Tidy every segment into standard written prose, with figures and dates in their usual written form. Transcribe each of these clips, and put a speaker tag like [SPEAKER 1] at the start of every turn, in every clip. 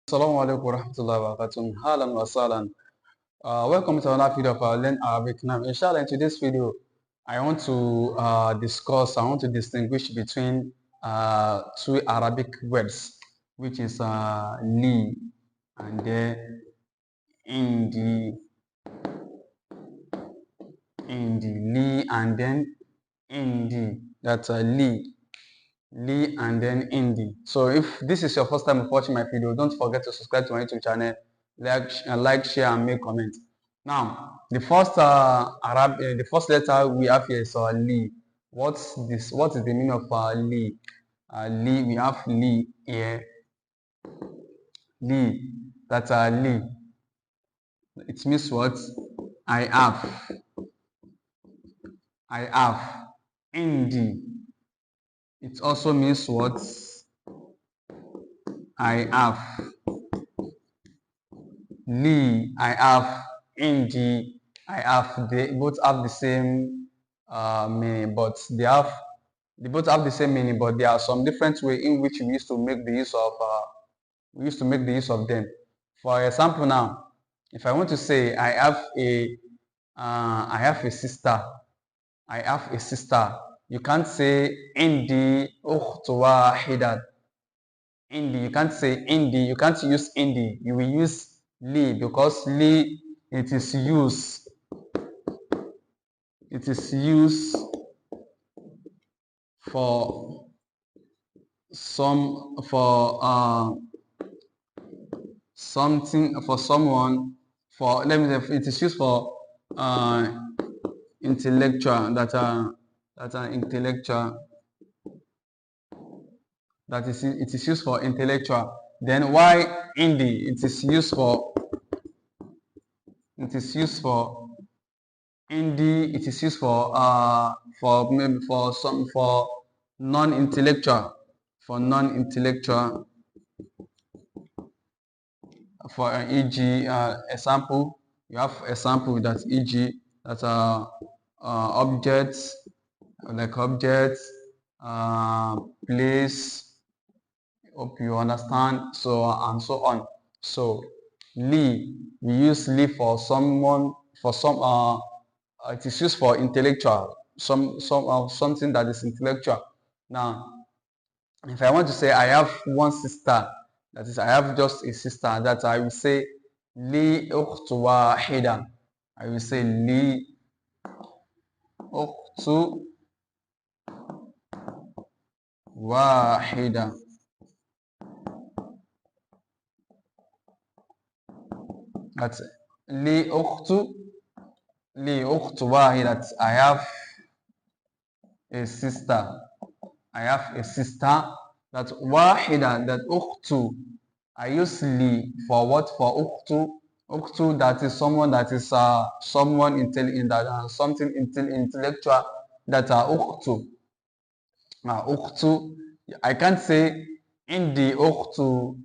[SPEAKER 1] Assalamu alaikum warahmatullahi wabarakatuh. Halan wa sahlan. Welcome to another video of Learn Arabic Now. Inshallah, in today's video, I want to distinguish between two Arabic words, which is li and then indi, li and then indi. That's li and then indi. So if this is your first time of watching my video, don't forget to subscribe to my YouTube channel, like, share, and make comments. Now, the first the first letter we have here is li. What's this? What is the meaning of li? Li. We have li here. Li. That's li. It means what? I have. I have. Indi. It also means what? I have. Li, I have. Indi, I have. They both have the same meaning, but they both have the same meaning, but there are some different way in which we used to make the use of them. For example, now, if I want to say I have a sister, I have a sister. You can't say indi ukhtu wahidat. Indi, you can't say indi. You can't use indi. You will use li because li it is used for something for someone for let me say it is used for intellectual that are intellectual it is used for intellectual. Then why indi it is used for indi it is used for maybe for non-intellectual for e.g. Example, you have example that e.g. that objects like objects, place. Hope you understand. So and so on. So li, we use li for someone for some it is used for intellectual something that is intellectual. Now, if I want to say I have one sister, that is I have just a sister, that I will say li ukhtu wahida. I will say li ukhtu wahida. That's li ukhtu wahida. I have a sister. I have a sister. That wahida, that ukhtu. I use li for what? For ukhtu. Ukhtu, that is someone that is someone something intellectual. That are ukhtu. Ukhtu. I can't say indi ukhtu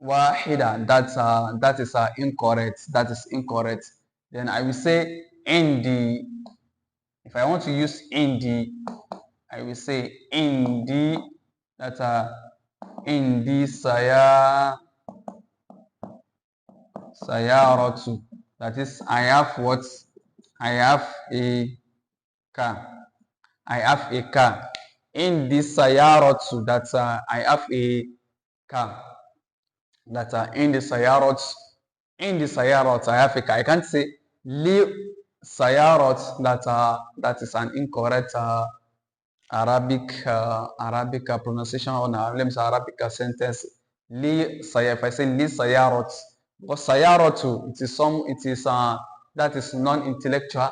[SPEAKER 1] wahida. That is incorrect. That is incorrect. Then I will say indi. If I want to use indi, I will say indi. That's indi sayaratu. That is, I have what? I have a car. I have a car. Indi sayaratu. That's I have a car. That's indi sayaratu. Indi sayaratu. I have a car. I can't say li sayarat. That is an incorrect Arabic pronunciation, or let me say Arabic sentence. If I say li sayarot, because sayaratu, that is non-intellectual.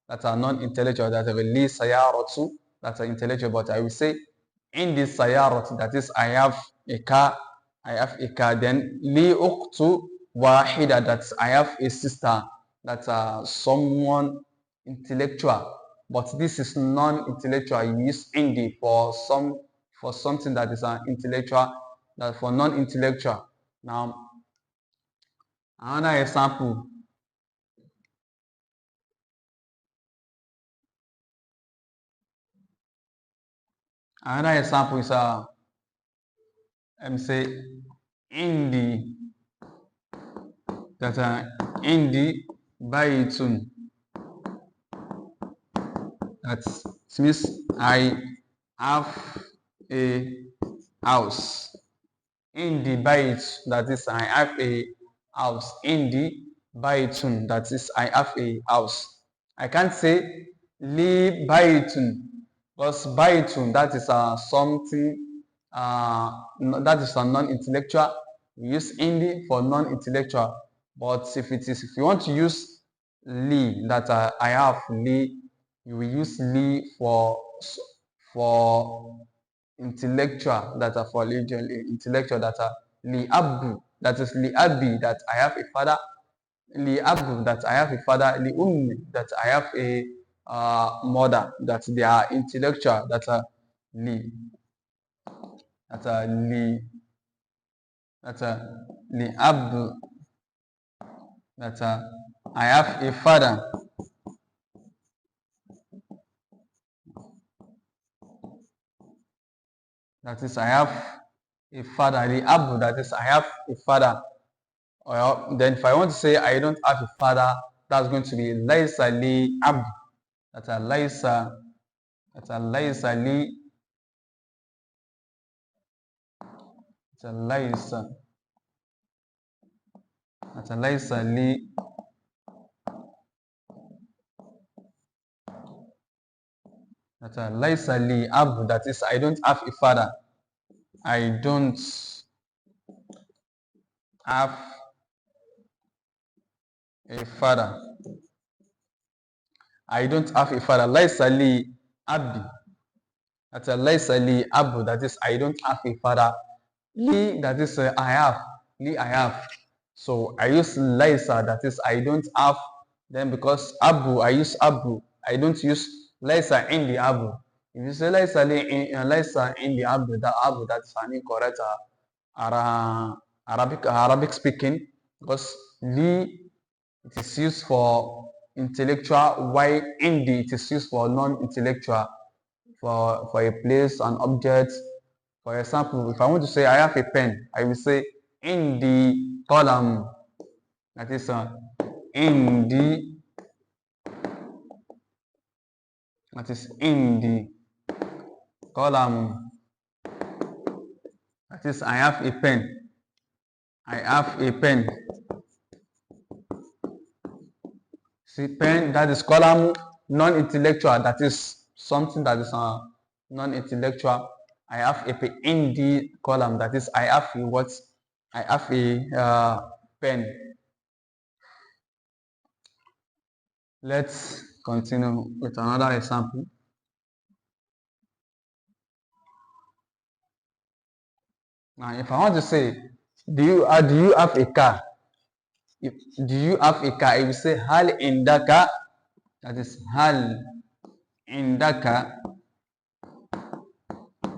[SPEAKER 1] That are non-intellectual. That have a li sayaratu. That's intellectual. But I will say in this sayarot, that is I have a car. Then li uqtu wahida. That's I have a sister. That's someone intellectual. But this is non-intellectual. You use indi for something that is intellectual, that for non-intellectual. Now, another example. Another example is let me say indi that indi baitun. That means I have a house. Indi bait, that is I have a house. Indi baitun, that is I have a house. I can't say li baitun, because baitun, that is something that is a non-intellectual. We use indi for non-intellectual. But if you want to use li, that I have li, you will use li for intellectual, that are for religion, intellectual, that are li abu, that is li abi, that I have a father, li abu, that I have a father, li ummi, that I have a mother, that they are intellectual, that are li, that are li, that are li abu, that I have a father, that is I have a father, li abu, that is I have a father. Well, then if I want to say I don't have a father, that's going to be laisa li ab. That's a laisa. That's a laisa li. That's a laisa. That's a laisa li. That's a laisa li ab. That is, I don't have a father. I don't have a father. I don't have a father. Laisa li abdi. That's a laisa li abu. That is, I don't have a father. Li, that is, I have. Li, I have. So I use laisa, that is, I don't have. Then because abu, I use abu. I don't use laisa in the abu. If you say laisa in the abu, that is an incorrect Arabic speaking, because li, it is used for intellectual, while indi, it is used for non-intellectual, for a place, an object. For example, if I want to say I have a pen, I will say in the column. That is in the. That is in the column. That is I have a pen. I have a pen. See, pen, that is column, non-intellectual. That is something that is non-intellectual. I have a pen in the column. That is I have a what? I have a pen. Let's continue with another example. Now, if I want to say, do you have a car? Do you have a car? I will say hal indaka. That is hal indaka.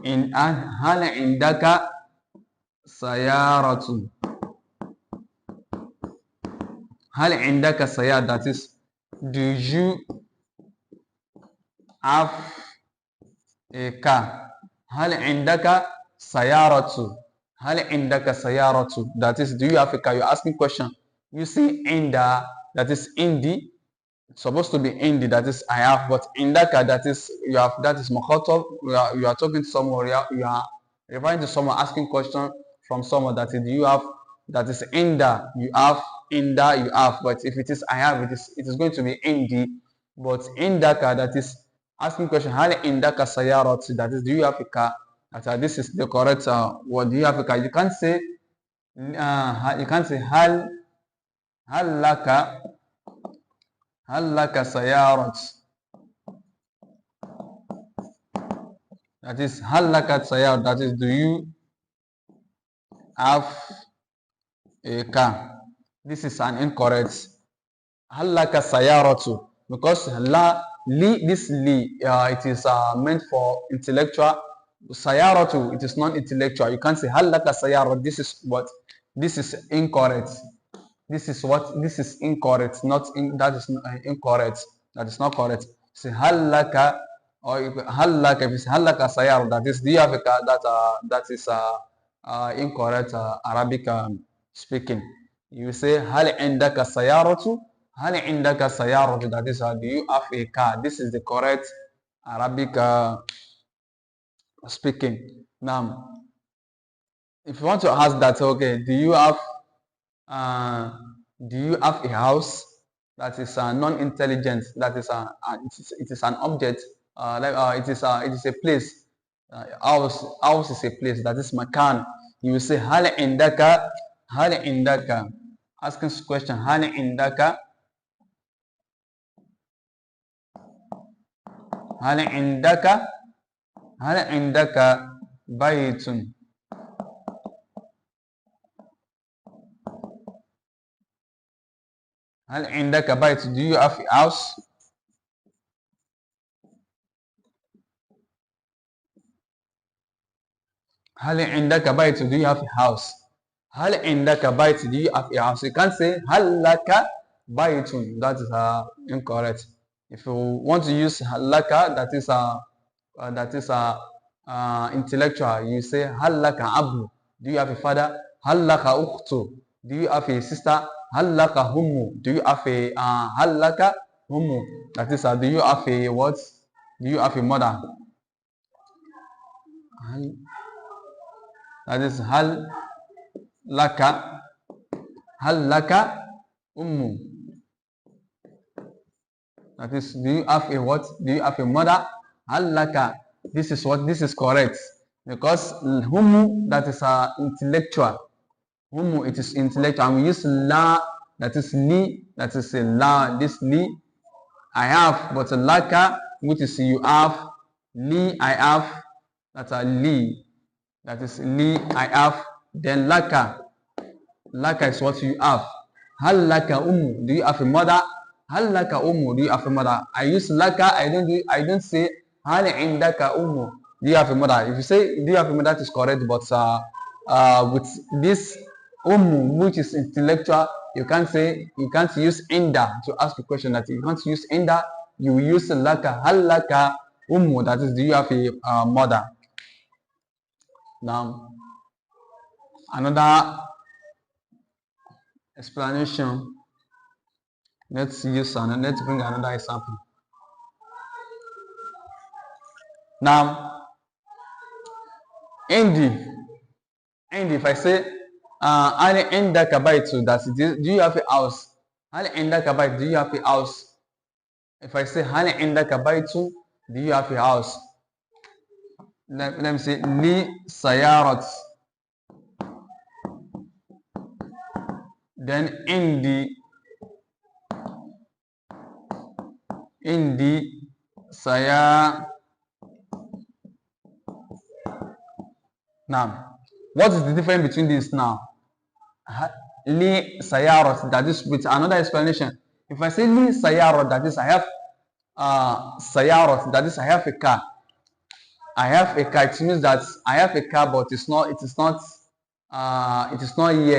[SPEAKER 1] Hal indaka sayaratu. Hal indaka sayar. That is, do you have a car? Hal indaka sayaratu. Hal indaka sayaratu. That is, do you have a car? You're asking question. You see inda, that is indi. It's supposed to be indi, that is I have, but indaka, that is you have, that is mukhatab. You are talking to someone, you are referring to someone, asking question from someone, that is, do you have, that is inda, you have, inda, you have. But if it is I have, it is going to be indi. But indaka, that is asking question, hal indaka sayarat, that is, do you have a car? This is the correct word. Do you have a car? You can't say hal laka sayarat. That is hal laka sayarat. That is, do you have a car? This is an incorrect. Hal laka sayaratu, because this li, it is meant for intellectual. Sayaratu, it is non-intellectual. You can't say hal laka sayarat. This is what? This is incorrect. This is what? This is incorrect. That is incorrect. That is not correct. Say hal laka, or hal laka. If it's hal laka sayar, that is, do you have a car? That is incorrect Arabic speaking. You say hal indaka sayaratu. Hal indaka sayaratu. That is, do you have a car? This is the correct Arabic speaking. Now, if you want to ask that, okay, uh, do you have a house? That is non-intelligent. That is it is an object. It is a place. House is a place. That is makan. You will say hal indaka. Asking question hal indaka hal indaka hal indaka baytun. هل عندك بيت? Do you have a house? هل عندك بيت? Do you have a house? هل عندك بيت? Do you have a house? You can't say هل لك بيت. That is incorrect. If you want to use لك, that is intellectual. You say هل لك أب? Do you have a father? هل لك أخت? Do you have a sister? هل لك هم? Do you have a هل لك هم? That is do you have a what? Do you have a mother? That is هل لك أم. That is, do you have a what? Do you have a mother? هل لك. This is what? This is correct. Because humu, that is intellectual. Humu, it is intellectual. And we use la, that is li, that is a la, this li. I have, but laka, which is you have. Li, I have. That's a li. That is li, I have. Then laka. Laka is what you have. Hal laka umu. Do you have a mother? Hal laka umu. Do you have a mother? I use laka. I don't say hal indaka umu. Do you have a mother? If you say do you have a mother, that is correct. But with this umu, which is intellectual, you can't use inda to ask a question. That you can't use inda. You use laka. Hal laka umu. That is, do you have a mother? Now, another explanation. Let's bring another example. Now, if I say Ali indaka baytu, that is, do you have a house? Ali indaka baytu, do you have a house? If I say Ali indaka baytu, do you have a house? Let me say li sayarat. Then indi saya. Now, what is the difference between this now? Li sayarat, that is with another explanation. If I say li sayarat, that is I have sayarat, that is I have a car. I have a car. It means that I have a car, but it is not here.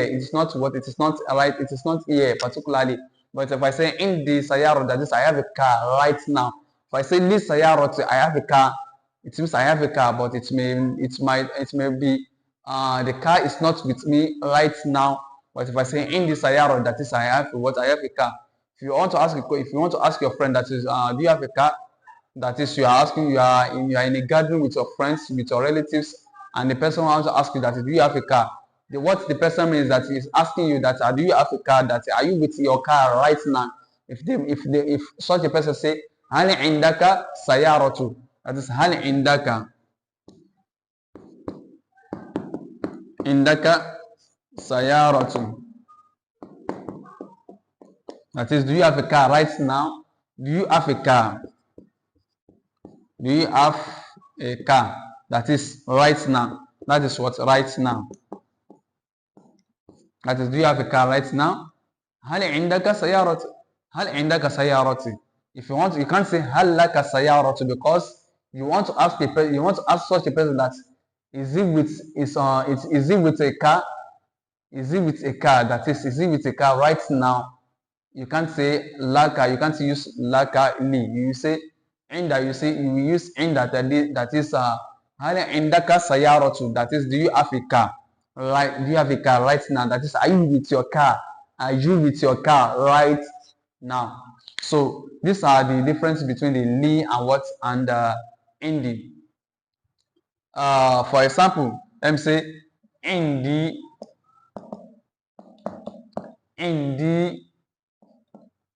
[SPEAKER 1] It is not what? It is not right. It is not here particularly. But if I say in the sayarot, that is I have a car right now. If I say li sayarot, I have a car. It means I have a car, but it may be the car is not with me right now. But if I say in the sayarot, that is I have a car. If you want to ask your friend, that is do you have a car? That is, you are in a gathering with your friends, with your relatives, and the person wants to ask you that, do you have a car? What the person means that he is asking you that, do you have a car? That are you with your car right now? If such a person say hal indaka sayaratu, that is hal indaka sayaratu. That is, do you have a car right now? Do you have a car? Do you have a car? That is right now. That is what right now. That is, do you have a car right now? هل عندك سيارة? هل عندك سيارة? If you want, you can't say هل لك سيارة, because you want to ask such a person that is he with a car? Is he with a car? That is he with a car right now? You can't say laka. You can't use laka li. You say inda. You use inda. That is hal indaka sayaratu. That is, do you have a car? Right? Do you have a car right now? That is, are you with your car Are you with your car right now? So these are the difference between the li and what and indi. For example, let me say indi, indi,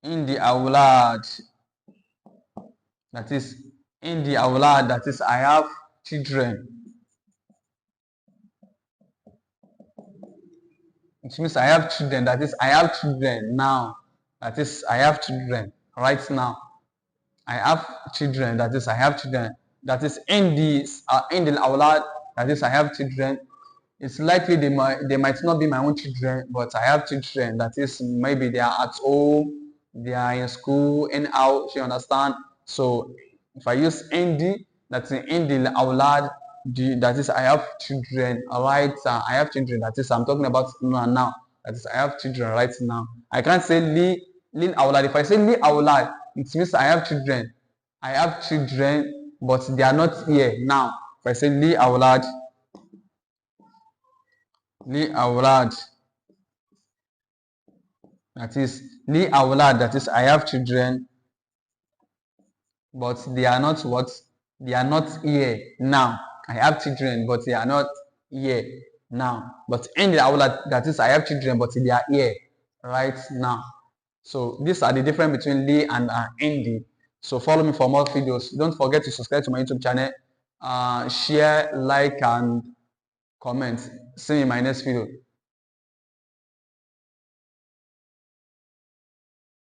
[SPEAKER 1] indi awlad. That is indi awlad. That is I have children. It means I have children. That is I have children now. That is I have children right now. I have children. That is I have children. That is in the awlad. That is I have children. It's likely they might not be my own children, but I have children. That is maybe they are at home, they are in school, in out. You understand? So if I use indi, that's in the awlad. That is I have children. Alright, I have children. That is I'm talking about now. That is I have children right now. I can't say li awlad. If I say li awlad, it means I have children. I have children, but they are not here now. If I say li awlad, li awlad, that is li awlad, that is I have children, but they are not what? They are not here now. I have children, but they are not here now. But in the awlad, that is I have children, but they are here right now. So these are the difference between li and indi. So follow me for more videos. Don't forget to subscribe to my YouTube channel. Share, like, and comment. See you in my next video.